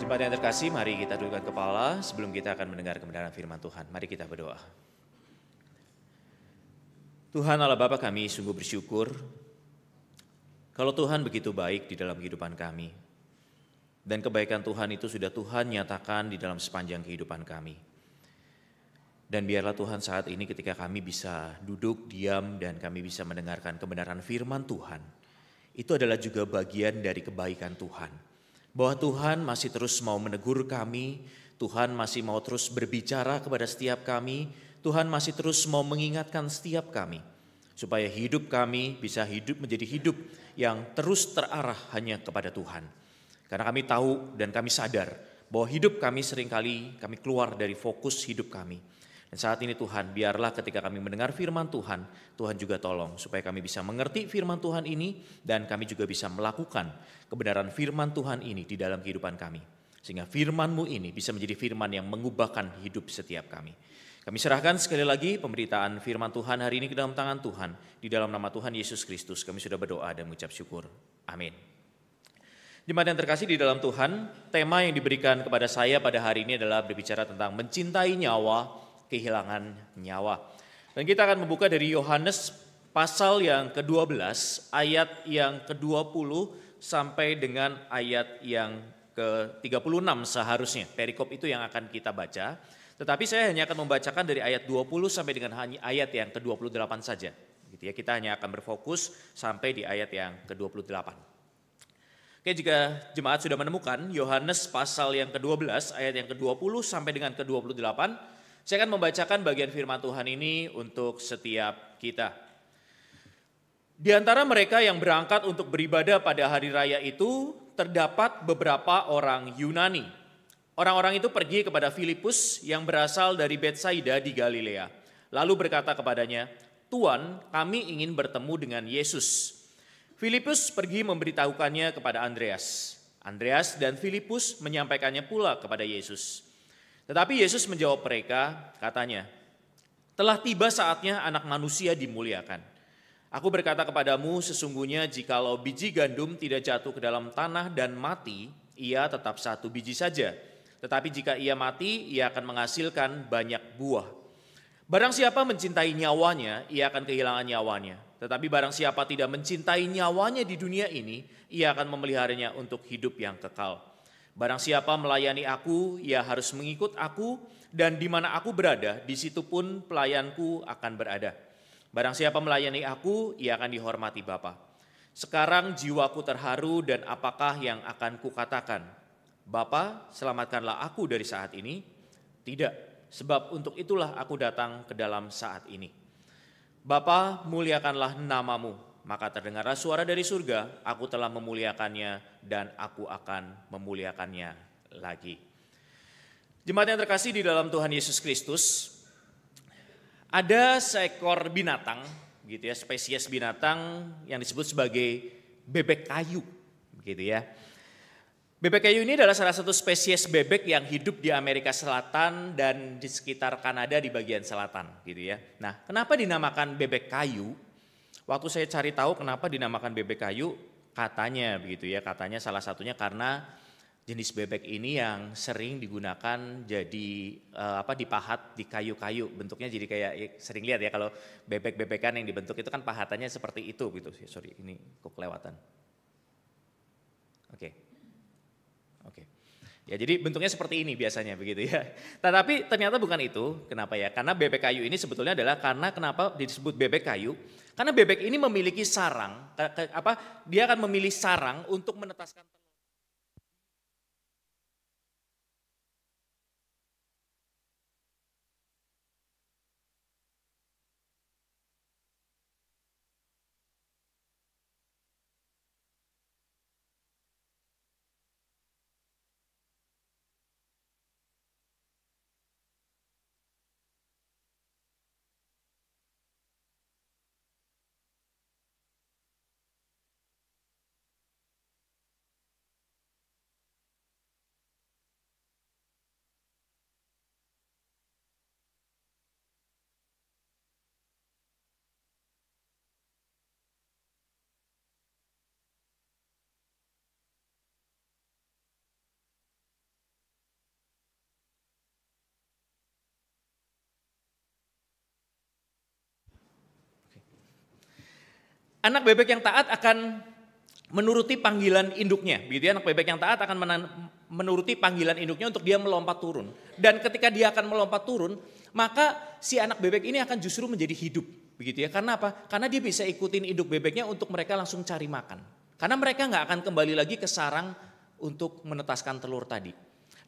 Jemaat yang terkasih, mari kita dudukkan kepala sebelum kita akan mendengar kebenaran firman Tuhan. Mari kita berdoa. Tuhan Allah Bapa, kami sungguh bersyukur kalau Tuhan begitu baik di dalam kehidupan kami. Dan kebaikan Tuhan itu sudah Tuhan nyatakan di dalam sepanjang kehidupan kami. Dan biarlah Tuhan saat ini ketika kami bisa duduk, diam, dan kami bisa mendengarkan kebenaran firman Tuhan, itu adalah juga bagian dari kebaikan Tuhan. Bahwa Tuhan masih terus mau menegur kami, Tuhan masih mau terus berbicara kepada setiap kami, Tuhan masih terus mau mengingatkan setiap kami, supaya hidup kami bisa hidup menjadi hidup yang terus terarah hanya kepada Tuhan. Karena kami tahu dan kami sadar bahwa hidup kami seringkali kami keluar dari fokus hidup kami. Dan saat ini Tuhan, biarlah ketika kami mendengar firman Tuhan, Tuhan juga tolong supaya kami bisa mengerti firman Tuhan ini dan kami juga bisa melakukan kebenaran firman Tuhan ini di dalam kehidupan kami. Sehingga firman-Mu ini bisa menjadi firman yang mengubahkan hidup setiap kami. Kami serahkan sekali lagi pemberitaan firman Tuhan hari ini ke dalam tangan Tuhan. Di dalam nama Tuhan Yesus Kristus kami sudah berdoa dan mengucap syukur. Amin. Jemaat yang terkasih di dalam Tuhan, tema yang diberikan kepada saya pada hari ini adalah berbicara tentang mencintai nyawa, kehilangan nyawa. Dan kita akan membuka dari Yohanes pasal yang ke-12, ayat yang ke-20 sampai dengan ayat yang ke-36 seharusnya. Perikop itu yang akan kita baca. Tetapi saya hanya akan membacakan dari ayat 20 sampai dengan ayat yang ke-28 saja. Gitu ya, kita hanya akan berfokus sampai di ayat yang ke-28. Oke, jika jemaat sudah menemukan Yohanes pasal yang ke-12 ayat yang ke-20 sampai dengan ke-28, saya akan membacakan bagian firman Tuhan ini untuk setiap kita. Di antara mereka yang berangkat untuk beribadah pada hari raya itu, terdapat beberapa orang Yunani. Orang-orang itu pergi kepada Filipus yang berasal dari Betsaida di Galilea. Lalu berkata kepadanya, "Tuan, kami ingin bertemu dengan Yesus." Filipus pergi memberitahukannya kepada Andreas. Andreas dan Filipus menyampaikannya pula kepada Yesus. Tetapi Yesus menjawab mereka, katanya, "Telah tiba saatnya anak manusia dimuliakan. Aku berkata kepadamu, sesungguhnya jikalau biji gandum tidak jatuh ke dalam tanah dan mati, ia tetap satu biji saja. Tetapi jika ia mati, ia akan menghasilkan banyak buah. Barang siapa mencintai nyawanya, ia akan kehilangan nyawanya. Tetapi barang siapa tidak mencintai nyawanya di dunia ini, ia akan memeliharanya untuk hidup yang kekal. Barang siapa melayani aku, ia harus mengikut aku, dan di mana aku berada, di situ pun pelayanku akan berada. Barang siapa melayani aku, ia akan dihormati Bapa. Sekarang jiwaku terharu dan apakah yang akan kukatakan? Bapa, selamatkanlah aku dari saat ini? Tidak, sebab untuk itulah aku datang ke dalam saat ini. Bapa, muliakanlah namamu. Maka terdengarlah suara dari surga, aku telah memuliakannya dan aku akan memuliakannya lagi. Jemaat yang terkasih di dalam Tuhan Yesus Kristus, ada seekor binatang, gitu ya, spesies binatang yang disebut sebagai bebek kayu, gitu ya. Bebek kayu ini adalah salah satu spesies bebek yang hidup di Amerika Selatan dan di sekitar Kanada di bagian selatan, gitu ya. Nah, kenapa dinamakan bebek kayu? Waktu saya cari tahu kenapa dinamakan bebek kayu, katanya begitu ya, katanya salah satunya karena jenis bebek ini yang sering digunakan jadi dipahat di kayu-kayu, bentuknya jadi kayak sering lihat ya kalau bebek-bebekan yang dibentuk itu kan pahatannya seperti itu gitu. Sorry, ini kok kelewatan. Oke. Ya, jadi bentuknya seperti ini biasanya begitu ya. Tetapi ternyata bukan itu. Kenapa ya? Karena bebek kayu ini sebetulnya adalah karena kenapa disebut bebek kayu? Karena bebek ini memiliki sarang, dia akan memilih sarang untuk menetaskan telur. Anak bebek yang taat akan menuruti panggilan induknya, begitu ya. Anak bebek yang taat akan menuruti panggilan induknya untuk dia melompat turun. Dan ketika dia akan melompat turun, maka si anak bebek ini akan justru menjadi hidup, begitu ya. Karena apa? Karena dia bisa ikutin induk bebeknya untuk mereka langsung cari makan. Karena mereka nggak akan kembali lagi ke sarang untuk menetaskan telur tadi.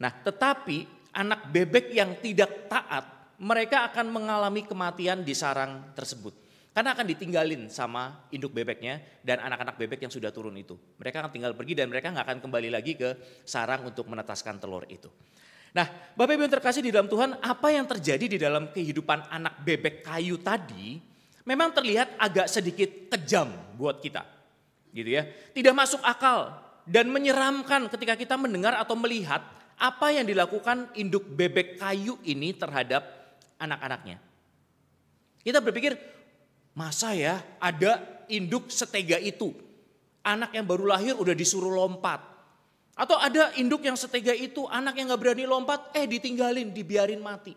Nah, tetapi anak bebek yang tidak taat, mereka akan mengalami kematian di sarang tersebut. Karena akan ditinggalin sama induk bebeknya dan anak-anak bebek yang sudah turun itu. Mereka akan tinggal pergi dan mereka nggak akan kembali lagi ke sarang untuk menetaskan telur itu. Nah, Bapak Ibu yang terkasih di dalam Tuhan, apa yang terjadi di dalam kehidupan anak bebek kayu tadi memang terlihat agak sedikit kejam buat kita. Gitu ya. Tidak masuk akal dan menyeramkan ketika kita mendengar atau melihat apa yang dilakukan induk bebek kayu ini terhadap anak-anaknya. Kita berpikir, masa ya ada induk setega itu? Anak yang baru lahir udah disuruh lompat. Atau ada induk yang setega itu, anak yang gak berani lompat, ditinggalin, dibiarin mati.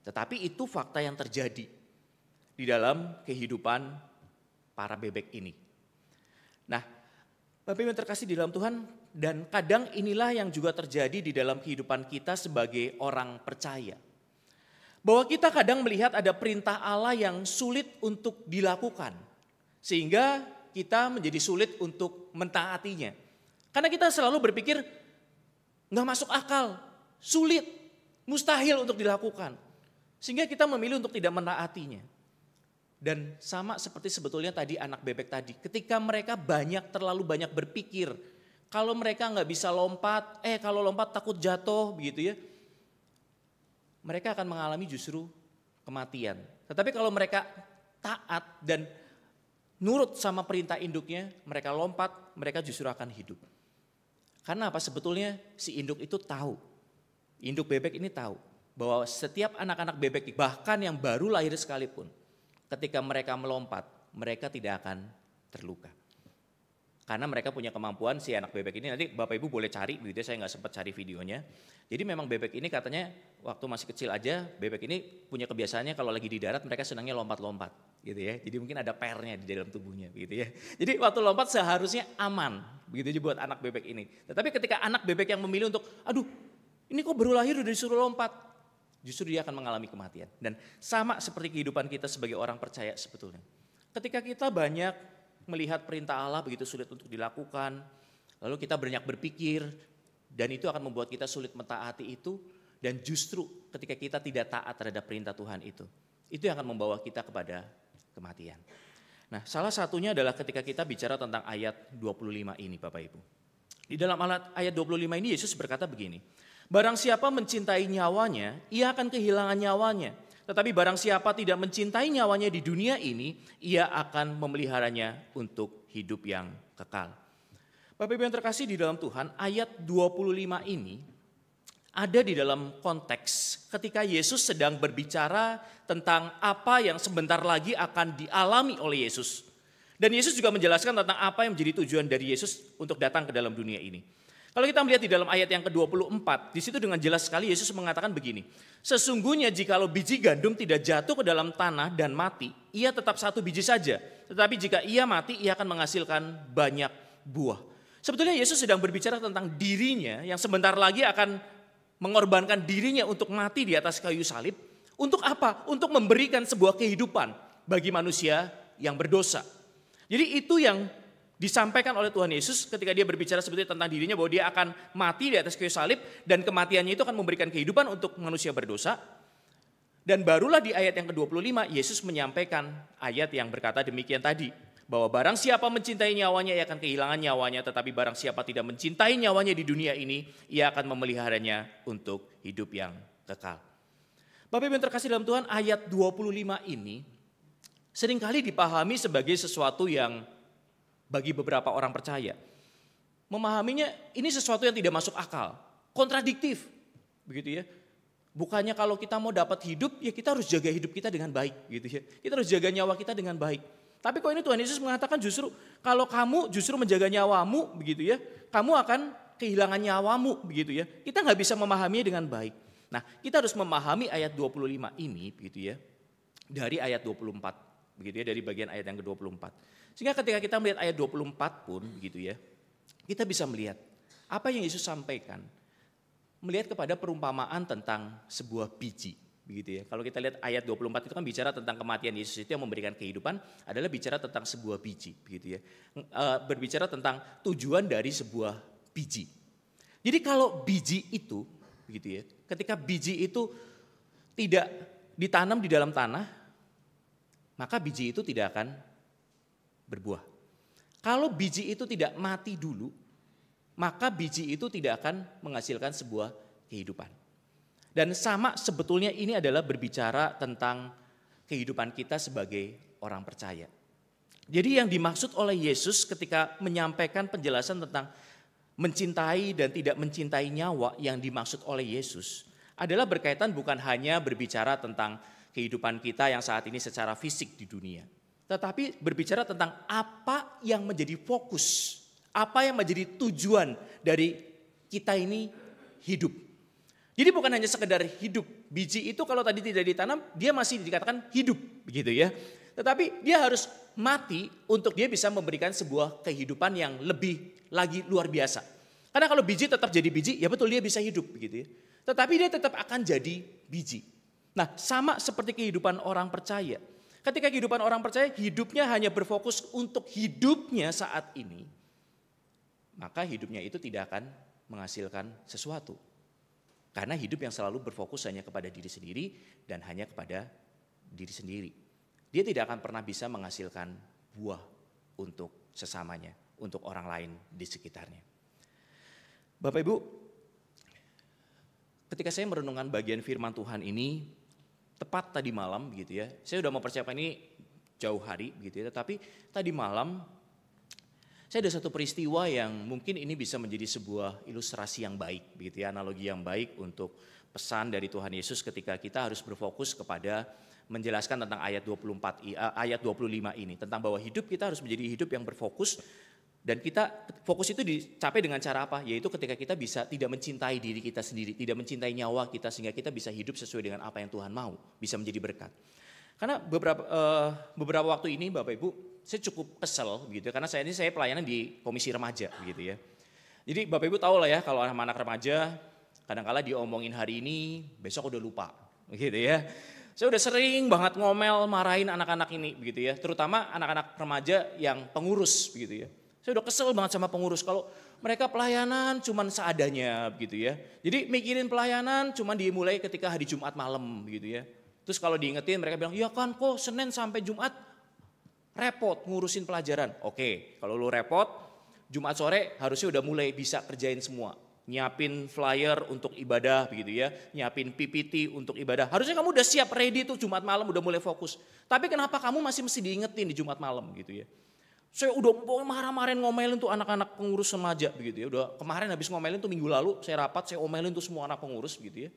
Tetapi itu fakta yang terjadi di dalam kehidupan para bebek ini. Nah, Bapak Ibu yang terkasih di dalam Tuhan, dan kadang inilah yang juga terjadi di dalam kehidupan kita sebagai orang percaya. Bahwa kita kadang melihat ada perintah Allah yang sulit untuk dilakukan. Sehingga kita menjadi sulit untuk mentaatinya. Karena kita selalu berpikir nggak masuk akal, sulit, mustahil untuk dilakukan. Sehingga kita memilih untuk tidak mentaatinya. Dan sama seperti sebetulnya tadi anak bebek tadi. Ketika mereka terlalu banyak berpikir. Kalau mereka nggak bisa lompat, kalau lompat takut jatuh begitu ya. Mereka akan mengalami justru kematian. Tetapi kalau mereka taat dan nurut sama perintah induknya, mereka lompat, mereka justru akan hidup. Karena apa? Sebetulnya si induk itu tahu, induk bebek ini tahu bahwa setiap anak-anak bebek, bahkan yang baru lahir sekalipun, ketika mereka melompat, mereka tidak akan terluka. Karena mereka punya kemampuan, si anak bebek ini, nanti Bapak Ibu boleh cari, begitu saya nggak sempat cari videonya. Jadi memang bebek ini katanya waktu masih kecil aja, bebek ini punya kebiasaannya kalau lagi di darat mereka senangnya lompat-lompat gitu ya. Jadi mungkin ada pernya di dalam tubuhnya gitu ya. Jadi waktu lompat seharusnya aman begitu aja buat anak bebek ini. Tetapi ketika anak bebek yang memilih untuk, aduh ini kok baru lahir udah disuruh lompat, justru dia akan mengalami kematian. Dan sama seperti kehidupan kita sebagai orang percaya sebetulnya. Ketika kita banyak melihat perintah Allah begitu sulit untuk dilakukan, lalu kita banyak berpikir, dan itu akan membuat kita sulit mentaati itu, dan justru ketika kita tidak taat terhadap perintah Tuhan itu yang akan membawa kita kepada kematian. Nah, salah satunya adalah ketika kita bicara tentang ayat 25 ini Bapak Ibu. Di dalam ayat 25 ini Yesus berkata begini, barang siapa mencintai nyawanya, ia akan kehilangan nyawanya. Tetapi barang siapa tidak mencintai nyawanya di dunia ini, ia akan memeliharanya untuk hidup yang kekal. Bapak Ibu yang terkasih di dalam Tuhan, ayat 25 ini ada di dalam konteks ketika Yesus sedang berbicara tentang apa yang sebentar lagi akan dialami oleh Yesus. Dan Yesus juga menjelaskan tentang apa yang menjadi tujuan dari Yesus untuk datang ke dalam dunia ini. Kalau kita melihat di dalam ayat yang ke-24, di situ dengan jelas sekali Yesus mengatakan begini, sesungguhnya jikalau biji gandum tidak jatuh ke dalam tanah dan mati, ia tetap satu biji saja. Tetapi jika ia mati, ia akan menghasilkan banyak buah. Sebetulnya Yesus sedang berbicara tentang dirinya yang sebentar lagi akan mengorbankan dirinya untuk mati di atas kayu salib. Untuk apa? Untuk memberikan sebuah kehidupan bagi manusia yang berdosa. Jadi itu yang disampaikan oleh Tuhan Yesus ketika dia berbicara sebetulnya tentang dirinya bahwa dia akan mati di atas kayu salib dan kematiannya itu akan memberikan kehidupan untuk manusia berdosa. Dan barulah di ayat yang ke-25 Yesus menyampaikan ayat yang berkata demikian tadi, bahwa barang siapa mencintai nyawanya ia akan kehilangan nyawanya, tetapi barang siapa tidak mencintai nyawanya di dunia ini ia akan memeliharanya untuk hidup yang kekal. Bapak Ibu yang terkasih dalam Tuhan, ayat 25 ini seringkali dipahami sebagai sesuatu yang bagi beberapa orang percaya, memahaminya ini sesuatu yang tidak masuk akal, kontradiktif, begitu ya. Bukannya kalau kita mau dapat hidup, ya kita harus jaga hidup kita dengan baik, gitu ya. Kita harus jaga nyawa kita dengan baik. Tapi kok ini Tuhan Yesus mengatakan justru kalau kamu justru menjaga nyawamu, begitu ya, kamu akan kehilangan nyawamu, begitu ya. Kita nggak bisa memahaminya dengan baik. Nah, kita harus memahami ayat 25 ini, begitu ya, dari ayat 24. begitu ya, dari bagian ayat yang ke-24. Sehingga ketika kita melihat ayat 24 pun begitu ya, kita bisa melihat apa yang Yesus sampaikan, melihat kepada perumpamaan tentang sebuah biji, begitu ya. Kalau kita lihat ayat 24 itu kan bicara tentang kematian Yesus itu yang memberikan kehidupan, adalah bicara tentang sebuah biji, begitu ya. Berbicara tentang tujuan dari sebuah biji. Jadi kalau biji itu, begitu ya, ketika biji itu tidak ditanam di dalam tanah, maka biji itu tidak akan berbuah. Kalau biji itu tidak mati dulu, maka biji itu tidak akan menghasilkan sebuah kehidupan. Dan sama sebetulnya ini adalah berbicara tentang kehidupan kita sebagai orang percaya. Jadi yang dimaksud oleh Yesus ketika menyampaikan penjelasan tentang mencintai dan tidak mencintai nyawa, yang dimaksud oleh Yesus adalah berkaitan bukan hanya berbicara tentang kehidupan kita yang saat ini secara fisik di dunia, tetapi berbicara tentang apa yang menjadi fokus, apa yang menjadi tujuan dari kita ini hidup. Jadi bukan hanya sekedar hidup. Biji itu kalau tadi tidak ditanam, dia masih dikatakan hidup, begitu ya. Tetapi dia harus mati untuk dia bisa memberikan sebuah kehidupan yang lebih lagi luar biasa. Karena kalau biji tetap jadi biji, ya betul dia bisa hidup, begitu ya. Tetapi dia tetap akan jadi biji. Nah, sama seperti kehidupan orang percaya. Ketika kehidupan orang percaya, hidupnya hanya berfokus untuk hidupnya saat ini, maka hidupnya itu tidak akan menghasilkan sesuatu. Karena hidup yang selalu berfokus hanya kepada diri sendiri dan hanya kepada diri sendiri. Dia tidak akan pernah bisa menghasilkan buah untuk sesamanya, untuk orang lain di sekitarnya. Bapak Ibu, ketika saya merenungkan bagian firman Tuhan ini, tepat tadi malam begitu ya, saya sudah mempersiapkan ini jauh hari begitu ya, tetapi tadi malam saya ada satu peristiwa yang mungkin ini bisa menjadi sebuah ilustrasi yang baik, begitu ya, analogi yang baik untuk pesan dari Tuhan Yesus ketika kita harus berfokus kepada menjelaskan tentang ayat 25 ini, tentang bahwa hidup kita harus menjadi hidup yang berfokus, dan kita fokus itu dicapai dengan cara apa? Yaitu ketika kita bisa tidak mencintai diri kita sendiri, tidak mencintai nyawa kita, sehingga kita bisa hidup sesuai dengan apa yang Tuhan mau, bisa menjadi berkat. Karena beberapa waktu ini Bapak Ibu, saya cukup kesel gitu, karena saya pelayanan di komisi remaja gitu ya. Jadi Bapak Ibu tahu lah ya, kalau anak remaja kadang-kala diomongin hari ini, besok udah lupa gitu ya. Saya udah sering banget ngomel, marahin anak-anak ini begitu ya, terutama anak-anak remaja yang pengurus begitu ya. Saya udah kesel banget sama pengurus kalau mereka pelayanan cuman seadanya begitu ya. Jadi mikirin pelayanan cuman dimulai ketika hari Jumat malam begitu ya. Terus kalau diingetin mereka bilang, ya kan kok Senin sampai Jumat repot ngurusin pelajaran. Oke, kalau lu repot, Jumat sore harusnya udah mulai bisa kerjain semua. Nyiapin flyer untuk ibadah begitu ya, nyiapin PPT untuk ibadah. Harusnya kamu udah siap ready tuh Jumat malam udah mulai fokus. Tapi kenapa kamu masih mesti diingetin di Jumat malam gitu ya. Saya udah marah-marahin ngomelin tuh anak-anak pengurus remaja begitu ya. Udah kemarin habis ngomelin tuh minggu lalu saya rapat, saya omelin tuh semua anak pengurus begitu ya.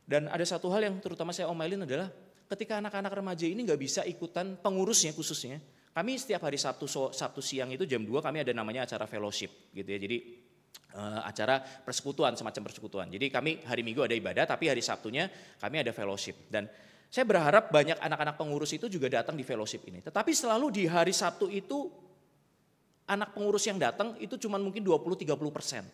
Dan ada satu hal yang terutama saya omelin adalah ketika anak-anak remaja ini nggak bisa ikutan pengurusnya khususnya. Kami setiap hari Sabtu siang itu jam 2 kami ada namanya acara fellowship gitu ya. Jadi acara persekutuan, semacam persekutuan. Jadi kami hari Minggu ada ibadah tapi hari Sabtunya kami ada fellowship. Dan saya berharap banyak anak-anak pengurus itu juga datang di fellowship ini. Tetapi selalu di hari Sabtu itu anak pengurus yang datang itu cuma mungkin 20-30%.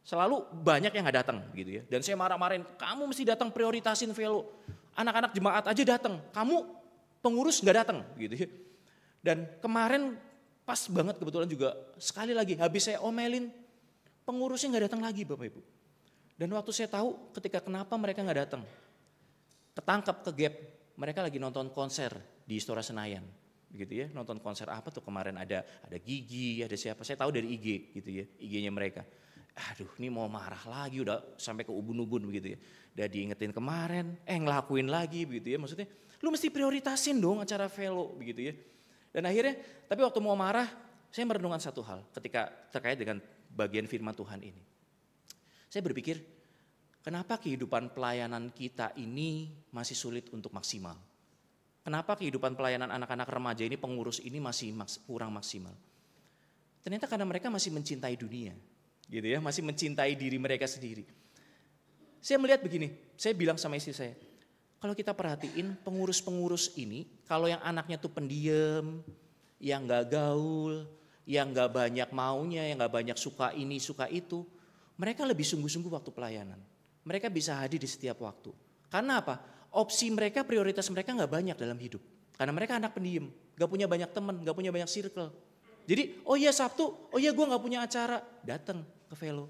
Selalu banyak yang gak datang gitu ya. Dan saya marah-marahin, kamu mesti datang prioritasin velo. Anak-anak jemaat aja datang, kamu pengurus gak datang gitu ya. Dan kemarin pas banget kebetulan juga sekali lagi habis saya omelin, pengurusnya gak datang lagi Bapak Ibu. Dan waktu saya tahu ketika kenapa mereka gak datang, ketangkap ke gap, mereka lagi nonton konser di Istora Senayan. Gitu ya, nonton konser apa tuh kemarin ada Gigi, ada siapa, saya tahu dari IG gitu ya, IG-nya mereka. Aduh ini mau marah lagi udah sampai ke ubun-ubun begitu ya. Udah diingetin kemarin, ngelakuin lagi begitu ya. Maksudnya lu mesti prioritasin dong acara velo begitu ya. Dan akhirnya tapi waktu mau marah saya merenungkan satu hal ketika terkait dengan bagian firman Tuhan ini. Saya berpikir kenapa kehidupan pelayanan kita ini masih sulit untuk maksimal. Kenapa kehidupan pelayanan anak-anak remaja ini pengurus ini masih kurang maksimal. Ternyata karena mereka masih mencintai dunia. Gitu ya, masih mencintai diri mereka sendiri. Saya melihat begini, saya bilang sama istri saya, kalau kita perhatiin pengurus-pengurus ini, kalau yang anaknya tuh pendiam, yang gak gaul, yang gak banyak maunya, yang gak banyak suka ini, suka itu, mereka lebih sungguh-sungguh waktu pelayanan. Mereka bisa hadir di setiap waktu. Karena apa? Opsi mereka, prioritas mereka gak banyak dalam hidup. Karena mereka anak pendiam, gak punya banyak teman, gak punya banyak circle. Jadi, oh iya Sabtu, oh iya gue gak punya acara, datang ke Velo.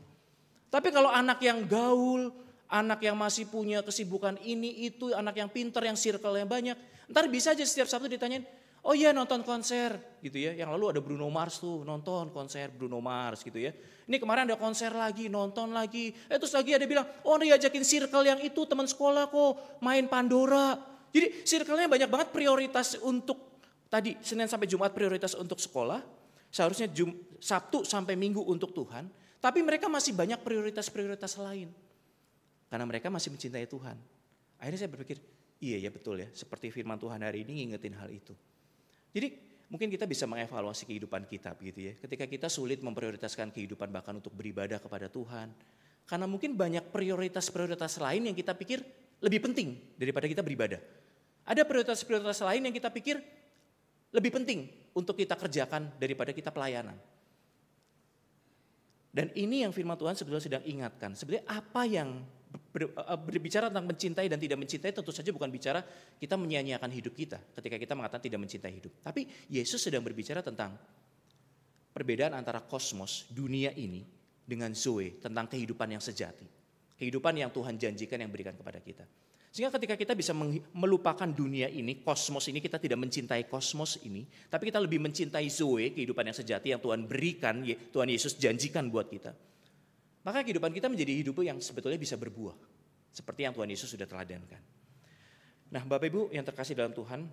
Tapi kalau anak yang gaul, anak yang masih punya kesibukan ini, itu, anak yang pintar, yang circle-nya banyak, ntar bisa aja setiap Sabtu ditanyain, oh iya nonton konser gitu ya. Yang lalu ada Bruno Mars tuh, nonton konser Bruno Mars gitu ya. Ini kemarin ada konser lagi, nonton lagi. Terus lagi ada bilang, oh diajakin circle yang itu teman sekolah kok, main Pandora. Jadi circle-nya banyak banget prioritas untuk, tadi Senin sampai Jumat prioritas untuk sekolah. Seharusnya Sabtu sampai Minggu untuk Tuhan. Tapi mereka masih banyak prioritas-prioritas lain. Karena mereka masih mencintai Tuhan. Akhirnya saya berpikir, iya ya betul ya. Seperti firman Tuhan hari ini ngingetin hal itu. Jadi mungkin kita bisa mengevaluasi kehidupan kita begitu ya. Ketika kita sulit memprioritaskan kehidupan bahkan untuk beribadah kepada Tuhan. Karena mungkin banyak prioritas-prioritas lain yang kita pikir lebih penting daripada kita beribadah. Ada prioritas-prioritas lain yang kita pikir lebih penting untuk kita kerjakan daripada kita pelayanan. Dan ini yang firman Tuhan sebetulnya sedang ingatkan. Sebenarnya apa yang berbicara tentang mencintai dan tidak mencintai tentu saja bukan bicara kita menyia-nyiakan hidup kita ketika kita mengatakan tidak mencintai hidup. Tapi Yesus sedang berbicara tentang perbedaan antara kosmos, dunia ini dengan Zoe, tentang kehidupan yang sejati. Kehidupan yang Tuhan janjikan yang berikan kepada kita. Sehingga ketika kita bisa melupakan dunia ini, kosmos ini, kita tidak mencintai kosmos ini, tapi kita lebih mencintai Zoe, kehidupan yang sejati yang Tuhan berikan, Tuhan Yesus janjikan buat kita. Maka kehidupan kita menjadi hidup yang sebetulnya bisa berbuah. Seperti yang Tuhan Yesus sudah teladankan. Nah Bapak Ibu yang terkasih dalam Tuhan,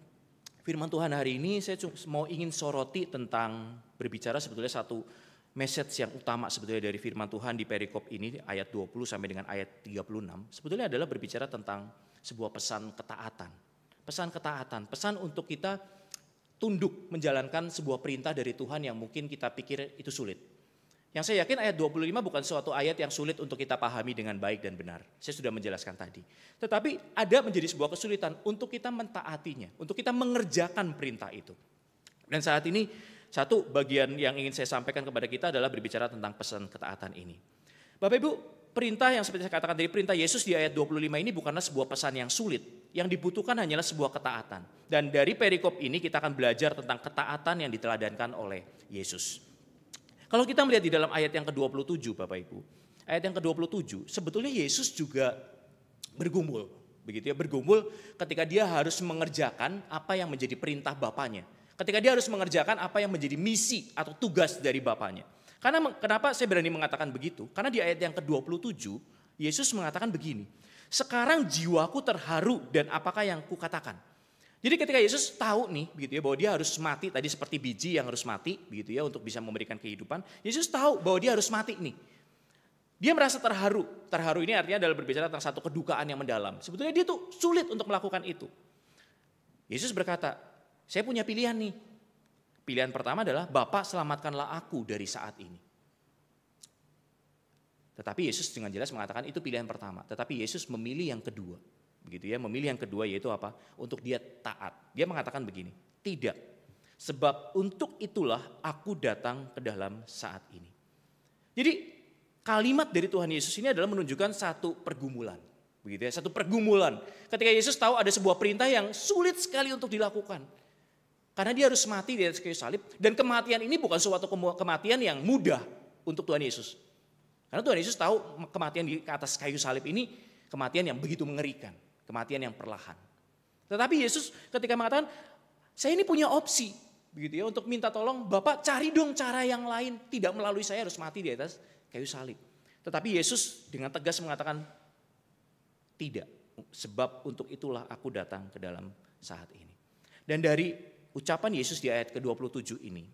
firman Tuhan hari ini saya mau ingin soroti tentang berbicara sebetulnya satu message yang utama sebetulnya dari firman Tuhan di perikop ini ayat 20 sampai dengan ayat 36. Sebetulnya adalah berbicara tentang sebuah pesan ketaatan. Pesan ketaatan, pesan untuk kita tunduk menjalankan sebuah perintah dari Tuhan yang mungkin kita pikir itu sulit. Yang saya yakin ayat 25 bukan suatu ayat yang sulit untuk kita pahami dengan baik dan benar. Saya sudah menjelaskan tadi. Tetapi ada menjadi sebuah kesulitan untuk kita mentaatinya, untuk kita mengerjakan perintah itu. Dan saat ini satu bagian yang ingin saya sampaikan kepada kita adalah berbicara tentang pesan ketaatan ini. Bapak Ibu, perintah yang seperti saya katakan tadi, perintah Yesus di ayat 25 ini bukanlah sebuah pesan yang sulit. Yang dibutuhkan hanyalah sebuah ketaatan. Dan dari perikop ini kita akan belajar tentang ketaatan yang diteladankan oleh Yesus. Kalau kita melihat di dalam ayat yang ke-27 Bapak Ibu, ayat yang ke-27 sebetulnya Yesus juga bergumul, begitu ya, bergumul ketika dia harus mengerjakan apa yang menjadi perintah Bapaknya. Ketika dia harus mengerjakan apa yang menjadi misi atau tugas dari Bapaknya. Karena kenapa saya berani mengatakan begitu? Karena di ayat yang ke-27 Yesus mengatakan begini, sekarang jiwaku terharu dan apakah yang kukatakan? Jadi ketika Yesus tahu nih begitu ya bahwa dia harus mati tadi seperti biji yang harus mati begitu ya untuk bisa memberikan kehidupan. Yesus tahu bahwa dia harus mati nih. Dia merasa terharu. Terharu ini artinya adalah berbicara tentang satu kedukaan yang mendalam. Sebetulnya dia tuh sulit untuk melakukan itu. Yesus berkata, saya punya pilihan nih. Pilihan pertama adalah Bapa selamatkanlah aku dari saat ini. Tetapi Yesus dengan jelas mengatakan itu pilihan pertama. Tetapi Yesus memilih yang kedua. Begitu ya, memilih yang kedua yaitu apa? Untuk dia taat. Dia mengatakan begini, tidak. Sebab untuk itulah aku datang ke dalam saat ini. Jadi kalimat dari Tuhan Yesus ini adalah menunjukkan satu pergumulan. Begitu ya, satu pergumulan. Ketika Yesus tahu ada sebuah perintah yang sulit sekali untuk dilakukan. Karena dia harus mati di atas kayu salib. Dan kematian ini bukan suatu kematian yang mudah untuk Tuhan Yesus. Karena Tuhan Yesus tahu kematian di atas kayu salib ini kematian yang begitu mengerikan. Kematian yang perlahan. Tetapi Yesus ketika mengatakan, saya ini punya opsi. Begitu ya, untuk minta tolong, Bapak cari dong cara yang lain. Tidak melalui saya harus mati di atas kayu salib. Tetapi Yesus dengan tegas mengatakan, tidak. Sebab untuk itulah aku datang ke dalam saat ini. Dan dari ucapan Yesus di ayat ke-27 ini,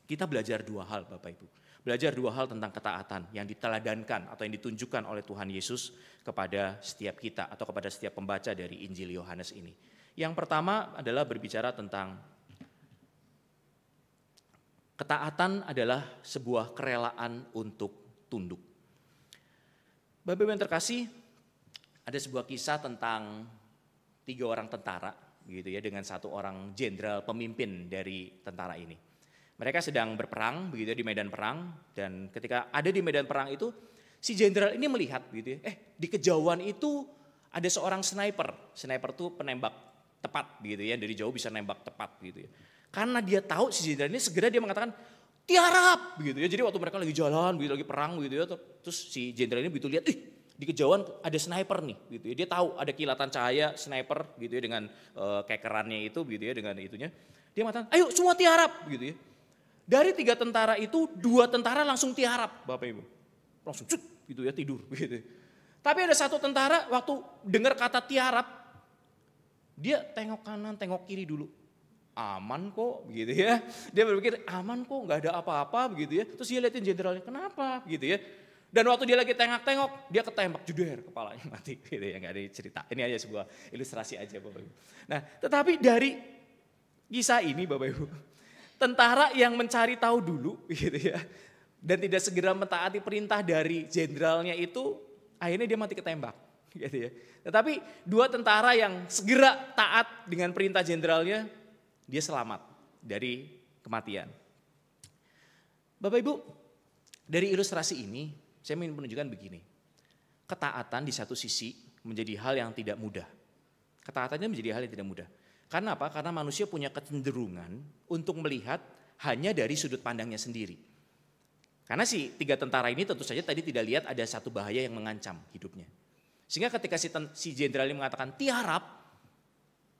kita belajar dua hal Bapak Ibu. Belajar dua hal tentang ketaatan yang diteladankan atau yang ditunjukkan oleh Tuhan Yesus kepada setiap kita atau kepada setiap pembaca dari Injil Yohanes ini. Yang pertama adalah berbicara tentang ketaatan adalah sebuah kerelaan untuk tunduk. Bapak-Ibu yang terkasih, ada sebuah kisah tentang 3 orang tentara begitu ya dengan 1 orang jenderal pemimpin dari tentara ini. Mereka sedang berperang begitu ya, di medan perang, dan ketika ada di medan perang itu si jenderal ini melihat gitu ya, di kejauhan itu ada seorang sniper. Sniper itu penembak tepat gitu ya, dari jauh bisa nembak tepat gitu ya. Karena dia tahu si jenderal ini, segera dia mengatakan tiarap gitu ya. Jadi waktu mereka lagi jalan begitu, lagi perang gitu ya, terus si jenderal ini begitu lihat, di kejauhan ada sniper nih gitu ya. Dia tahu ada kilatan cahaya sniper gitu ya dengan kekerannya itu gitu ya, dengan itunya. Dia mengatakan, "Ayo semua tiarap" gitu ya. Dari 3 tentara itu 2 tentara langsung tiarap, Bapak Ibu. Langsung cut gitu ya, tidur gitu. Tapi ada 1 tentara waktu dengar kata tiarap, dia tengok kanan, tengok kiri dulu. Aman kok gitu ya. Dia berpikir aman kok, nggak ada apa-apa begitu ya. Terus dia liatin jenderalnya, kenapa gitu ya. Dan waktu dia lagi tengok-tengok, dia ketembak jeder, kepalanya mati gitu ya, nggak ada cerita. Ini aja sebuah ilustrasi aja Bapak Ibu. Nah, tetapi dari kisah ini Bapak Ibu, tentara yang mencari tahu dulu gitu ya, dan tidak segera mentaati perintah dari jenderalnya itu, akhirnya dia mati ketembak gitu ya. Tetapi 2 tentara yang segera taat dengan perintah jenderalnya, dia selamat dari kematian. Bapak Ibu, dari ilustrasi ini saya ingin menunjukkan begini. Ketaatan di satu sisi menjadi hal yang tidak mudah. Ketaatannya menjadi hal yang tidak mudah. Karena apa? Karena manusia punya kecenderungan untuk melihat hanya dari sudut pandangnya sendiri. Karena si 3 tentara ini tentu saja tadi tidak lihat ada satu bahaya yang mengancam hidupnya. Sehingga ketika si jenderal ini mengatakan tiarap,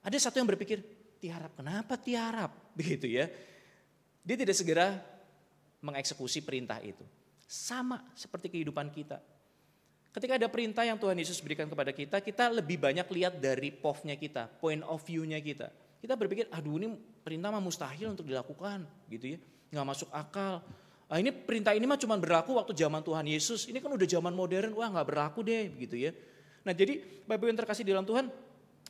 ada satu yang berpikir, tiarap, kenapa tiarap? Begitu ya. Dia tidak segera mengeksekusi perintah itu. Sama seperti kehidupan kita. Ketika ada perintah yang Tuhan Yesus berikan kepada kita, kita lebih banyak lihat dari POV-nya kita, point of view-nya kita. Kita berpikir, aduh ini perintah mah mustahil untuk dilakukan, gitu ya, nggak masuk akal. Ini perintah ini mah cuma berlaku waktu zaman Tuhan Yesus. Ini kan udah zaman modern, wah nggak berlaku deh, gitu ya. Nah jadi Bapak Ibu yang terkasih di dalam Tuhan,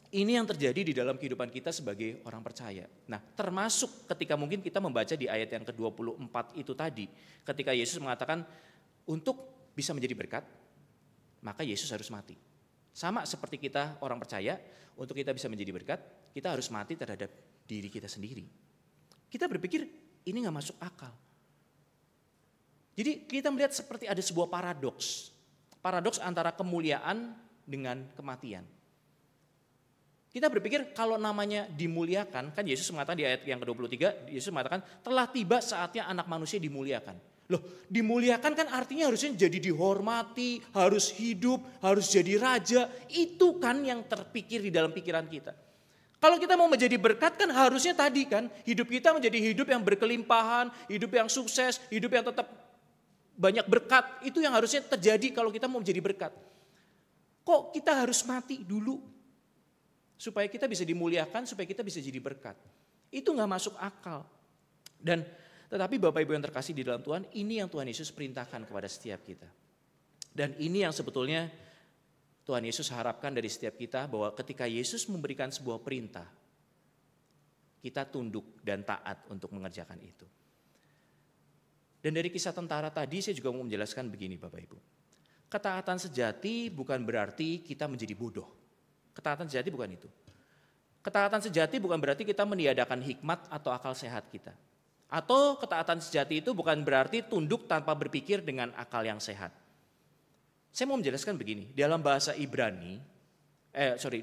ini yang terjadi di dalam kehidupan kita sebagai orang percaya. Nah termasuk ketika mungkin kita membaca di ayat yang ke-24 itu tadi. Ketika Yesus mengatakan untuk bisa menjadi berkat, maka Yesus harus mati. Sama seperti kita orang percaya, untuk kita bisa menjadi berkat, kita harus mati terhadap diri kita sendiri. Kita berpikir ini gak masuk akal. Jadi kita melihat seperti ada sebuah paradoks. Paradoks antara kemuliaan dengan kematian. Kita berpikir kalau namanya dimuliakan, kan Yesus mengatakan di ayat yang ke-23, Yesus mengatakan telah tiba saatnya anak manusia dimuliakan. Loh, dimuliakan kan artinya harusnya jadi dihormati, harus hidup, harus jadi raja. Itu kan yang terpikir di dalam pikiran kita. Kalau kita mau menjadi berkat kan harusnya tadi kan, hidup kita menjadi hidup yang berkelimpahan, hidup yang sukses, hidup yang tetap banyak berkat. Itu yang harusnya terjadi kalau kita mau menjadi berkat. Kok kita harus mati dulu? Supaya kita bisa dimuliakan, supaya kita bisa jadi berkat. Itu gak masuk akal. Dan tetapi Bapak Ibu yang terkasih di dalam Tuhan, ini yang Tuhan Yesus perintahkan kepada setiap kita. Dan ini yang sebetulnya Tuhan Yesus harapkan dari setiap kita, bahwa ketika Yesus memberikan sebuah perintah, kita tunduk dan taat untuk mengerjakan itu. Dan dari kisah tentara tadi saya juga mau menjelaskan begini Bapak Ibu. Ketaatan sejati bukan berarti kita menjadi bodoh. Ketaatan sejati bukan itu. Ketaatan sejati bukan berarti kita meniadakan hikmat atau akal sehat kita. Atau ketaatan sejati itu bukan berarti tunduk tanpa berpikir dengan akal yang sehat. Saya mau menjelaskan begini, dalam bahasa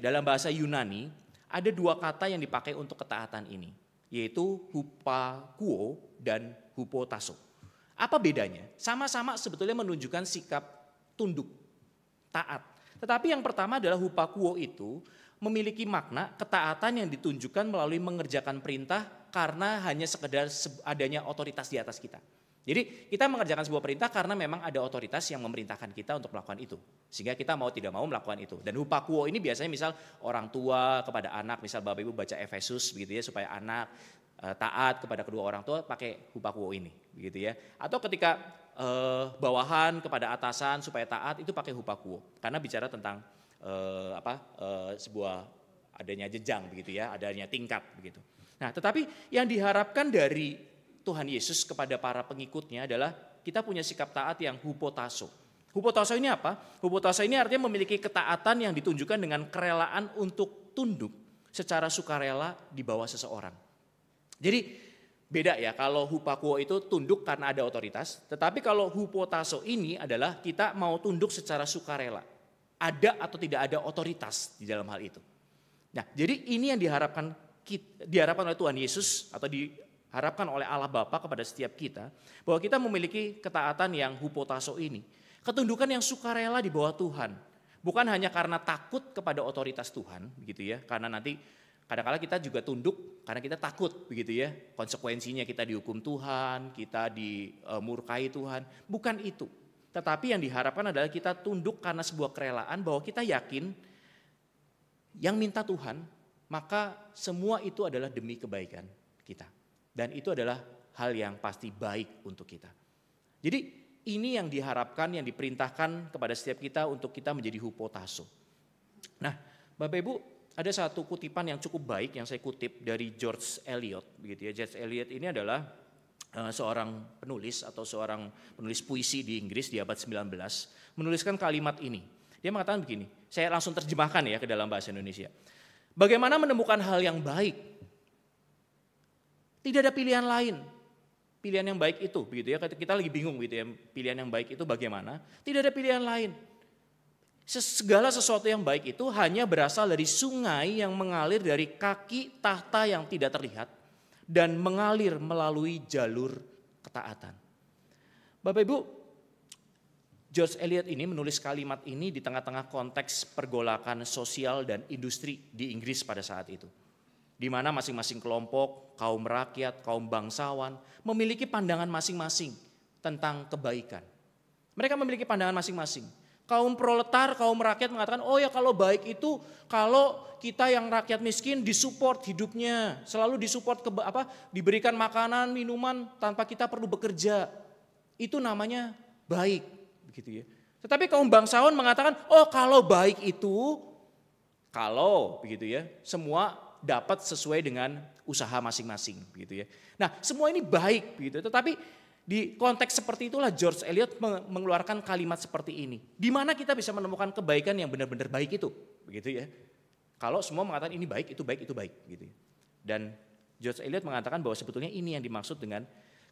dalam bahasa Yunani ada 2 kata yang dipakai untuk ketaatan ini, yaitu hupakuo dan hupotasso. Apa bedanya? Sama-sama sebetulnya menunjukkan sikap tunduk, taat. Tetapi yang pertama adalah hupakuo itu memiliki makna ketaatan yang ditunjukkan melalui mengerjakan perintah karena hanya sekedar adanya otoritas di atas kita. Jadi kita mengerjakan sebuah perintah karena memang ada otoritas yang memerintahkan kita untuk melakukan itu. Sehingga kita mau tidak mau melakukan itu. Dan hupakuo ini biasanya misal orang tua kepada anak, misal Bapak Ibu baca Efesus begitu ya, supaya anak taat kepada kedua orang tua pakai hupakuo ini begitu ya. Atau ketika bawahan kepada atasan supaya taat itu pakai hupakuo. Karena bicara tentang sebuah adanya jenjang begitu ya, adanya tingkat begitu. Nah, tetapi yang diharapkan dari Tuhan Yesus kepada para pengikutnya adalah kita punya sikap taat yang hupotasso. Hupotasso ini apa? Hupotasso ini artinya memiliki ketaatan yang ditunjukkan dengan kerelaan untuk tunduk secara sukarela di bawah seseorang. Jadi beda ya, kalau hupakuo itu tunduk karena ada otoritas, tetapi kalau hupotasso ini adalah kita mau tunduk secara sukarela. Ada atau tidak ada otoritas di dalam hal itu. Nah, jadi ini yang diharapkan oleh Tuhan Yesus atau diharapkan oleh Allah Bapa kepada setiap kita, bahwa kita memiliki ketaatan yang hupotasso ini. Ketundukan yang sukarela di bawah Tuhan. Bukan hanya karena takut kepada otoritas Tuhan, begitu ya. Karena nanti kadang-kadang kita juga tunduk karena kita takut, begitu ya. Konsekuensinya kita dihukum Tuhan, kita dimurkai Tuhan. Bukan itu. Tetapi yang diharapkan adalah kita tunduk karena sebuah kerelaan bahwa kita yakin yang minta Tuhan, maka semua itu adalah demi kebaikan kita. Dan itu adalah hal yang pasti baik untuk kita. Jadi ini yang diharapkan, yang diperintahkan kepada setiap kita untuk kita menjadi hupotasso. Nah, Bapak Ibu, ada satu kutipan yang cukup baik yang saya kutip dari George Eliot, begitu ya. George Eliot ini adalah seorang penulis atau seorang penulis puisi di Inggris di abad 19, menuliskan kalimat ini. Dia mengatakan begini, saya langsung terjemahkan ya ke dalam bahasa Indonesia. Bagaimana menemukan hal yang baik? Tidak ada pilihan lain. Pilihan yang baik itu, begitu ya. Kita lagi bingung gitu ya, pilihan yang baik itu bagaimana? Tidak ada pilihan lain. Segala sesuatu yang baik itu hanya berasal dari sungai yang mengalir dari kaki tahta yang tidak terlihat dan mengalir melalui jalur ketaatan. Bapak Ibu, George Eliot ini menulis kalimat ini di tengah-tengah konteks pergolakan sosial dan industri di Inggris pada saat itu. Di mana masing-masing kelompok, kaum rakyat, kaum bangsawan memiliki pandangan masing-masing tentang kebaikan. Mereka memiliki pandangan masing-masing. Kaum proletar, kaum rakyat mengatakan, oh ya kalau baik itu kalau kita yang rakyat miskin disupport hidupnya, selalu disupport diberikan makanan, minuman tanpa kita perlu bekerja. Itu namanya baik, begitu ya. Tetapi kaum bangsawan mengatakan, oh kalau baik itu kalau begitu ya, semua dapat sesuai dengan usaha masing-masing, begitu ya. Nah, semua ini baik begitu, tetapi di konteks seperti itulah George Eliot mengeluarkan kalimat seperti ini. Di mana kita bisa menemukan kebaikan yang benar-benar baik itu, begitu ya. Kalau semua mengatakan ini baik, itu baik, itu baik, gitu ya. Dan George Eliot mengatakan bahwa sebetulnya ini yang dimaksud dengan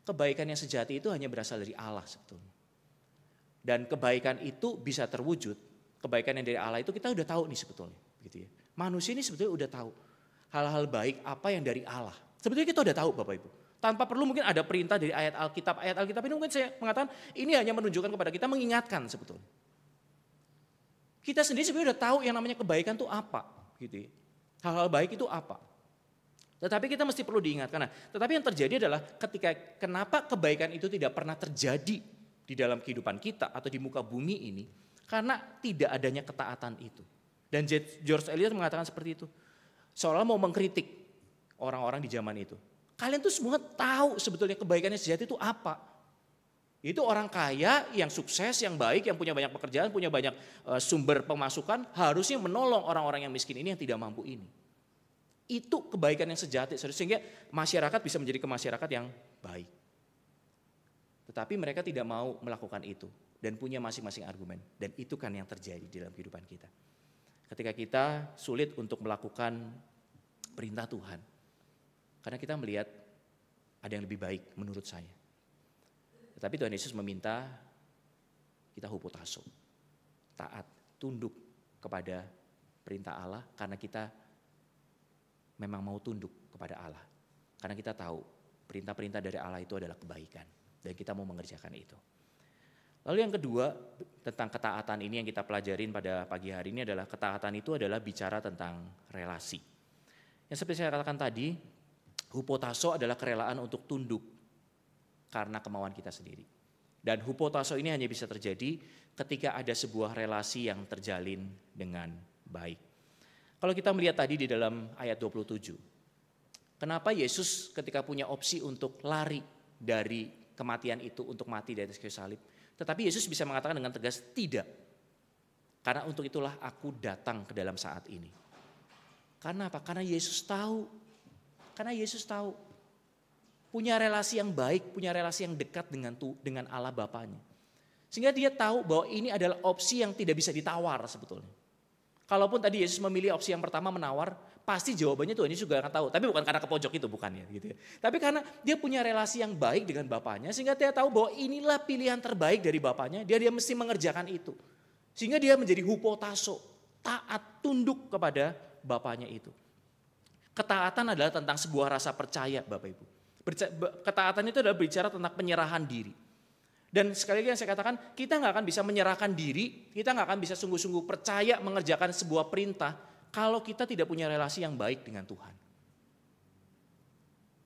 kebaikan yang sejati itu hanya berasal dari Allah sebetulnya. Dan kebaikan itu bisa terwujud, kebaikan yang dari Allah itu kita udah tahu nih sebetulnya, gitu ya. Manusia ini sebetulnya udah tahu hal-hal baik apa yang dari Allah. Sebetulnya kita udah tahu Bapak Ibu. Tanpa perlu mungkin ada perintah dari ayat Alkitab. Ayat Alkitab ini mungkin saya mengatakan ini hanya menunjukkan kepada kita, mengingatkan sebetulnya. Kita sendiri sebenarnya udah tahu yang namanya kebaikan itu apa, gitu ya. Hal-hal baik itu apa. Tetapi kita mesti perlu diingatkan. Nah, tetapi yang terjadi adalah kenapa kebaikan itu tidak pernah terjadi di dalam kehidupan kita atau di muka bumi ini, karena tidak adanya ketaatan itu. Dan George Eliot mengatakan seperti itu. Seolah mau mengkritik orang-orang di zaman itu. Kalian tuh semua tahu sebetulnya kebaikannya sejati itu apa. Itu orang kaya yang sukses, yang baik, yang punya banyak pekerjaan, punya banyak sumber pemasukan, harusnya menolong orang-orang yang miskin ini yang tidak mampu ini. Itu kebaikan yang sejati, sehingga masyarakat bisa menjadi masyarakat yang baik. Tetapi mereka tidak mau melakukan itu dan punya masing-masing argumen. Dan itu kan yang terjadi dalam kehidupan kita. Ketika kita sulit untuk melakukan perintah Tuhan, karena kita melihat ada yang lebih baik menurut saya. Tetapi Tuhan Yesus meminta kita hupotasso, taat, tunduk kepada perintah Allah karena kita memang mau tunduk kepada Allah. Karena kita tahu perintah-perintah dari Allah itu adalah kebaikan dan kita mau mengerjakan itu. Lalu yang kedua tentang ketaatan ini yang kita pelajarin pada pagi hari ini adalah ketaatan itu adalah bicara tentang relasi. Yang seperti saya katakan tadi, hupotasso adalah kerelaan untuk tunduk karena kemauan kita sendiri. Dan hupotasso ini hanya bisa terjadi ketika ada sebuah relasi yang terjalin dengan baik. Kalau kita melihat tadi di dalam ayat 27, kenapa Yesus ketika punya opsi untuk lari dari kematian itu untuk mati di atas kayu salib, tetapi Yesus bisa mengatakan dengan tegas tidak. Karena untuk itulah aku datang ke dalam saat ini. Karena apa? Karena Yesus tahu. Karena Yesus tahu. Punya relasi yang baik, punya relasi yang dekat dengan Allah Bapanya. Sehingga dia tahu bahwa ini adalah opsi yang tidak bisa ditawar sebetulnya. Kalaupun tadi Yesus memilih opsi yang pertama menawar, pasti jawabannya Tuhan Yesus juga akan tahu. Tapi bukan karena ke pojok itu, bukan ya gitu ya. Tapi karena dia punya relasi yang baik dengan Bapaknya, sehingga dia tahu bahwa inilah pilihan terbaik dari Bapaknya, dia mesti mengerjakan itu. Sehingga dia menjadi hupotaso, taat, tunduk kepada Bapaknya itu. Ketaatan adalah tentang sebuah rasa percaya Bapak Ibu. Ketaatan itu adalah bicara tentang penyerahan diri. Dan sekali lagi yang saya katakan, kita nggak akan bisa menyerahkan diri, kita nggak akan bisa sungguh-sungguh percaya mengerjakan sebuah perintah kalau kita tidak punya relasi yang baik dengan Tuhan.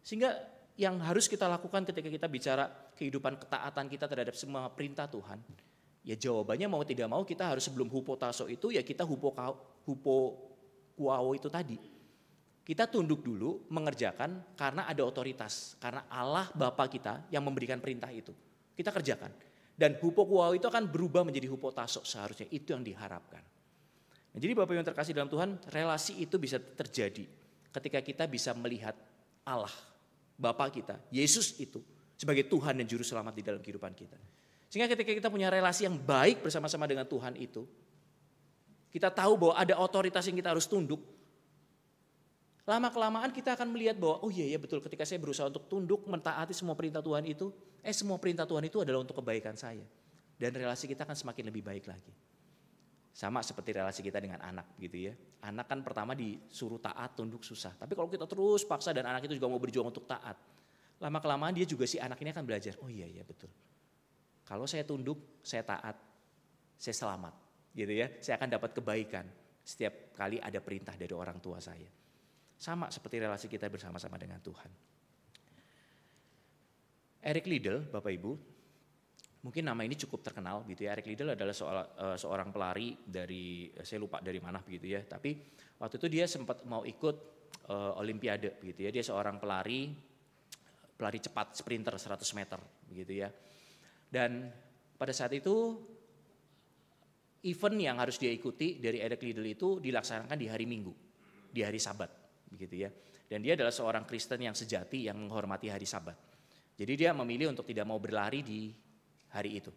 Sehingga yang harus kita lakukan ketika kita bicara kehidupan ketaatan kita terhadap semua perintah Tuhan, ya jawabannya mau tidak mau kita harus sebelum hupotaso itu ya kita hupokuao itu tadi. Kita tunduk dulu mengerjakan karena ada otoritas, karena Allah Bapa kita yang memberikan perintah itu. Kita kerjakan. Dan hupokuao itu akan berubah menjadi hupotaso seharusnya. Itu yang diharapkan. Nah, jadi Bapak yang terkasih dalam Tuhan, relasi itu bisa terjadi ketika kita bisa melihat Allah, Bapa kita, Yesus itu sebagai Tuhan dan Juru Selamat di dalam kehidupan kita. Sehingga ketika kita punya relasi yang baik bersama-sama dengan Tuhan itu, kita tahu bahwa ada otoritas yang kita harus tunduk. Lama-kelamaan kita akan melihat bahwa oh iya betul ketika saya berusaha untuk tunduk mentaati semua perintah Tuhan itu, semua perintah Tuhan itu adalah untuk kebaikan saya. Dan relasi kita akan semakin lebih baik lagi. Sama seperti relasi kita dengan anak gitu ya. Anak kan pertama disuruh taat, tunduk susah. Tapi kalau kita terus paksa dan anak itu juga mau berjuang untuk taat. Lama-kelamaan dia juga si anak ini akan belajar, oh iya betul. Kalau saya tunduk, saya taat, saya selamat gitu ya. Saya akan dapat kebaikan setiap kali ada perintah dari orang tua saya. Sama seperti relasi kita bersama-sama dengan Tuhan. Eric Liddell, Bapak Ibu, mungkin nama ini cukup terkenal gitu ya. Eric Liddell adalah seorang pelari dari, saya lupa dari mana begitu ya. Tapi waktu itu dia sempat mau ikut Olimpiade begitu ya. Dia seorang pelari cepat, sprinter 100 meter begitu ya. Dan pada saat itu event yang harus dia ikuti dari Eric Liddell itu dilaksanakan di hari Minggu, di hari Sabat. Begitu ya. Dan dia adalah seorang Kristen yang sejati yang menghormati hari Sabat. Jadi dia memilih untuk tidak mau berlari di hari itu.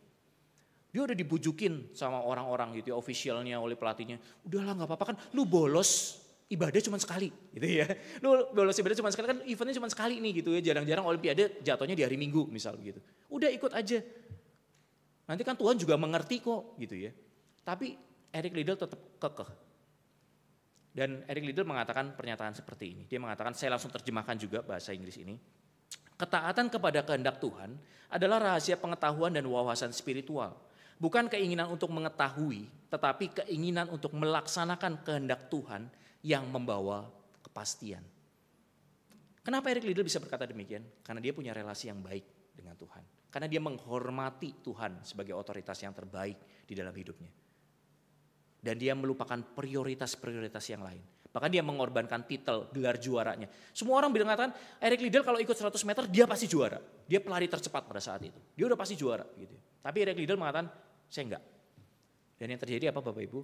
Dia udah dibujukin sama orang-orang gitu ya, officialnya oleh pelatihnya. Udahlah nggak apa-apa kan, lu bolos ibadah cuma sekali gitu ya. Lu bolos ibadah cuma sekali kan, eventnya cuma sekali nih gitu ya. Jarang-jarang Olimpiade jatuhnya di hari Minggu misal gitu. Udah ikut aja. Nanti kan Tuhan juga mengerti kok gitu ya. Tapi Eric Liddell tetap kekeh. Dan Eric Liddell mengatakan pernyataan seperti ini. Dia mengatakan, saya langsung terjemahkan juga bahasa Inggris ini. Ketaatan kepada kehendak Tuhan adalah rahasia pengetahuan dan wawasan spiritual. Bukan keinginan untuk mengetahui, tetapi keinginan untuk melaksanakan kehendak Tuhan yang membawa kepastian. Kenapa Eric Liddell bisa berkata demikian? Karena dia punya relasi yang baik dengan Tuhan. Karena dia menghormati Tuhan sebagai otoritas yang terbaik di dalam hidupnya. Dan dia melupakan prioritas-prioritas yang lain. Bahkan dia mengorbankan titel, gelar juaranya. Semua orang bilang katakan, Eric Liddell kalau ikut 100 meter dia pasti juara. Dia pelari tercepat pada saat itu. Dia udah pasti juara gitu. Tapi Eric Liddell mengatakan, saya enggak. Dan yang terjadi apa Bapak Ibu?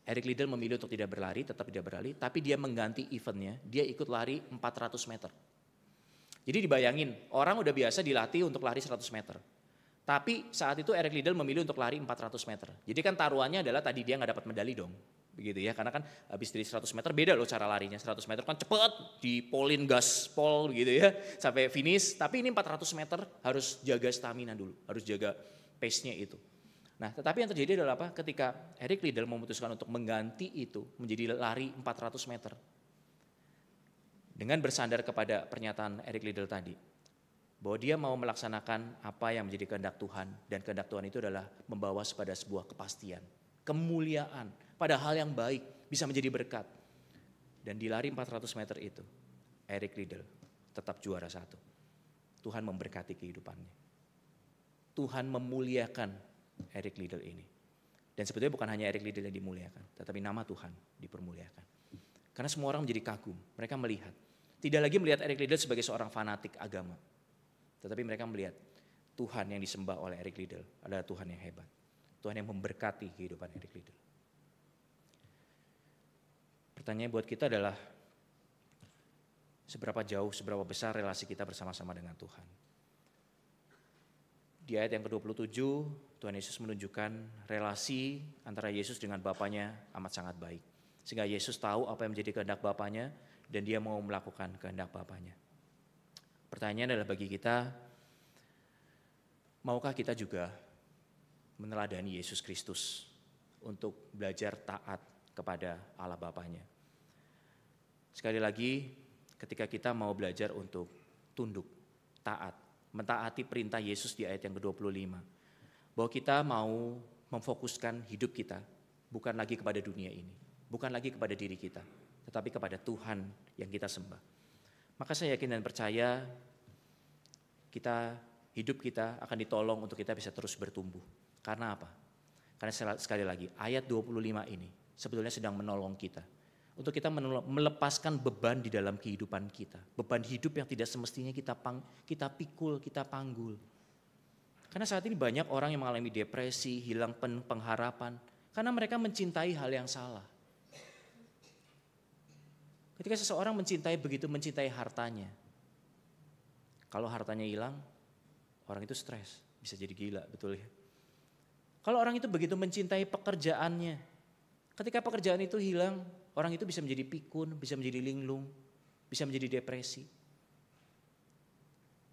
Eric Liddell memilih untuk tidak berlari, tetap tidak berlari. Tapi dia mengganti eventnya, dia ikut lari 400 meter. Jadi dibayangin, orang udah biasa dilatih untuk lari 100 meter. Tapi saat itu Eric Liddell memilih untuk lari 400 meter. Jadi kan taruhannya adalah tadi dia nggak dapat medali dong. Begitu ya, karena kan habis dari 100 meter beda loh cara larinya. 100 meter kan cepet, dipolin gaspol gitu ya, sampai finish. Tapi ini 400 meter harus jaga stamina dulu, harus jaga pace-nya itu. Nah tetapi yang terjadi adalah apa? Ketika Eric Liddell memutuskan untuk mengganti itu menjadi lari 400 meter. Dengan bersandar kepada pernyataan Eric Liddell tadi. Bahwa dia mau melaksanakan apa yang menjadi kehendak Tuhan. Dan kehendak Tuhan itu adalah membawa kepada sebuah kepastian. Kemuliaan pada hal yang baik bisa menjadi berkat. Dan di lari 400 meter itu Eric Liddell tetap juara 1. Tuhan memberkati kehidupannya. Tuhan memuliakan Eric Liddell ini. Dan sebetulnya bukan hanya Eric Liddell yang dimuliakan. Tetapi nama Tuhan dipermuliakan. Karena semua orang menjadi kagum. Mereka melihat. Tidak lagi melihat Eric Liddell sebagai seorang fanatik agama. Tetapi mereka melihat Tuhan yang disembah oleh Eric Liddell adalah Tuhan yang hebat. Tuhan yang memberkati kehidupan Eric Liddell. Pertanyaan buat kita adalah seberapa jauh, seberapa besar relasi kita bersama-sama dengan Tuhan. Di ayat yang ke-27, Tuhan Yesus menunjukkan relasi antara Yesus dengan Bapanya amat sangat baik. Sehingga Yesus tahu apa yang menjadi kehendak Bapanya dan dia mau melakukan kehendak Bapanya. Pertanyaan adalah bagi kita, maukah kita juga meneladani Yesus Kristus untuk belajar taat kepada Allah Bapanya? Sekali lagi, ketika kita mau belajar untuk tunduk, taat, mentaati perintah Yesus di ayat yang ke-25. Bahwa kita mau memfokuskan hidup kita bukan lagi kepada dunia ini, bukan lagi kepada diri kita, tetapi kepada Tuhan yang kita sembah. Maka saya yakin dan percaya hidup kita akan ditolong untuk kita bisa terus bertumbuh. Karena apa? Karena sekali lagi ayat 25 ini sebetulnya sedang menolong kita untuk kita melepaskan beban di dalam kehidupan kita. Beban hidup yang tidak semestinya kita pikul, kita panggul. Karena saat ini banyak orang yang mengalami depresi, hilang pengharapan. Karena mereka mencintai hal yang salah. Ketika seseorang begitu mencintai hartanya. Kalau hartanya hilang, orang itu stres, bisa jadi gila, betul ya. Kalau orang itu begitu mencintai pekerjaannya, ketika pekerjaan itu hilang, orang itu bisa menjadi pikun, bisa menjadi linglung, bisa menjadi depresi.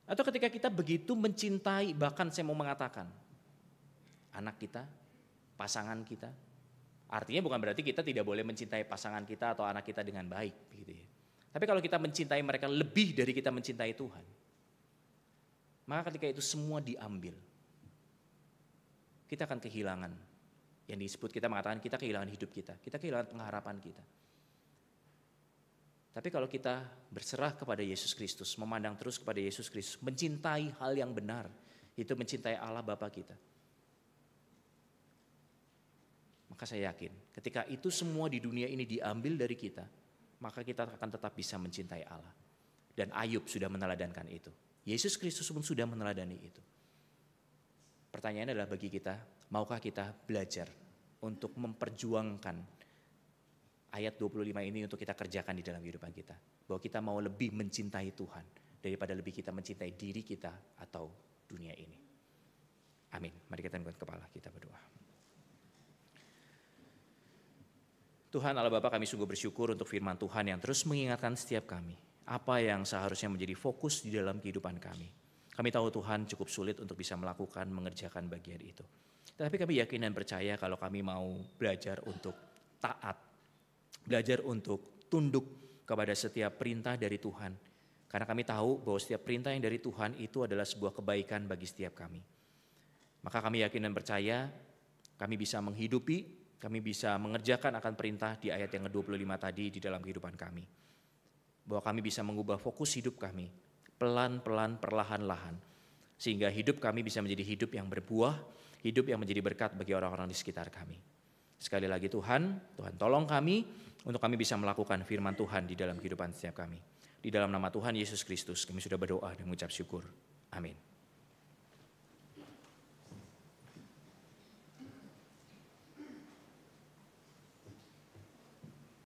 Atau ketika kita begitu mencintai, bahkan saya mau mengatakan, anak kita, pasangan kita. Artinya bukan berarti kita tidak boleh mencintai pasangan kita atau anak kita dengan baik. Begitu ya. Tapi kalau kita mencintai mereka lebih dari kita mencintai Tuhan, maka ketika itu semua diambil, kita akan kehilangan. Yang disebut kita mengatakan kita kehilangan hidup kita kehilangan pengharapan kita. Tapi kalau kita berserah kepada Yesus Kristus, memandang terus kepada Yesus Kristus, mencintai hal yang benar, itu mencintai Allah Bapa kita. Maka saya yakin ketika itu semua di dunia ini diambil dari kita, maka kita akan tetap bisa mencintai Allah. Dan Ayub sudah meneladankan itu. Yesus Kristus pun sudah meneladani itu. Pertanyaannya adalah bagi kita, maukah kita belajar untuk memperjuangkan ayat 25 ini untuk kita kerjakan di dalam kehidupan kita. Bahwa kita mau lebih mencintai Tuhan daripada lebih kita mencintai diri kita atau dunia ini. Amin. Mari kita angkat kepala, kita berdoa. Tuhan Allah Bapa, kami sungguh bersyukur untuk firman Tuhan yang terus mengingatkan setiap kami. Apa yang seharusnya menjadi fokus di dalam kehidupan kami. Kami tahu Tuhan cukup sulit untuk bisa melakukan, mengerjakan bagian itu. Tetapi kami yakin dan percaya kalau kami mau belajar untuk taat, belajar untuk tunduk kepada setiap perintah dari Tuhan. Karena kami tahu bahwa setiap perintah yang dari Tuhan itu adalah sebuah kebaikan bagi setiap kami. Maka kami yakin dan percaya kami bisa menghidupi, kami bisa mengerjakan akan perintah di ayat yang ke-25 tadi di dalam kehidupan kami. Bahwa kami bisa mengubah fokus hidup kami pelan-pelan, perlahan-lahan. Sehingga hidup kami bisa menjadi hidup yang berbuah, hidup yang menjadi berkat bagi orang-orang di sekitar kami. Sekali lagi Tuhan tolong kami untuk kami bisa melakukan firman Tuhan di dalam kehidupan setiap kami. Di dalam nama Tuhan Yesus Kristus kami sudah berdoa dan mengucap syukur. Amin.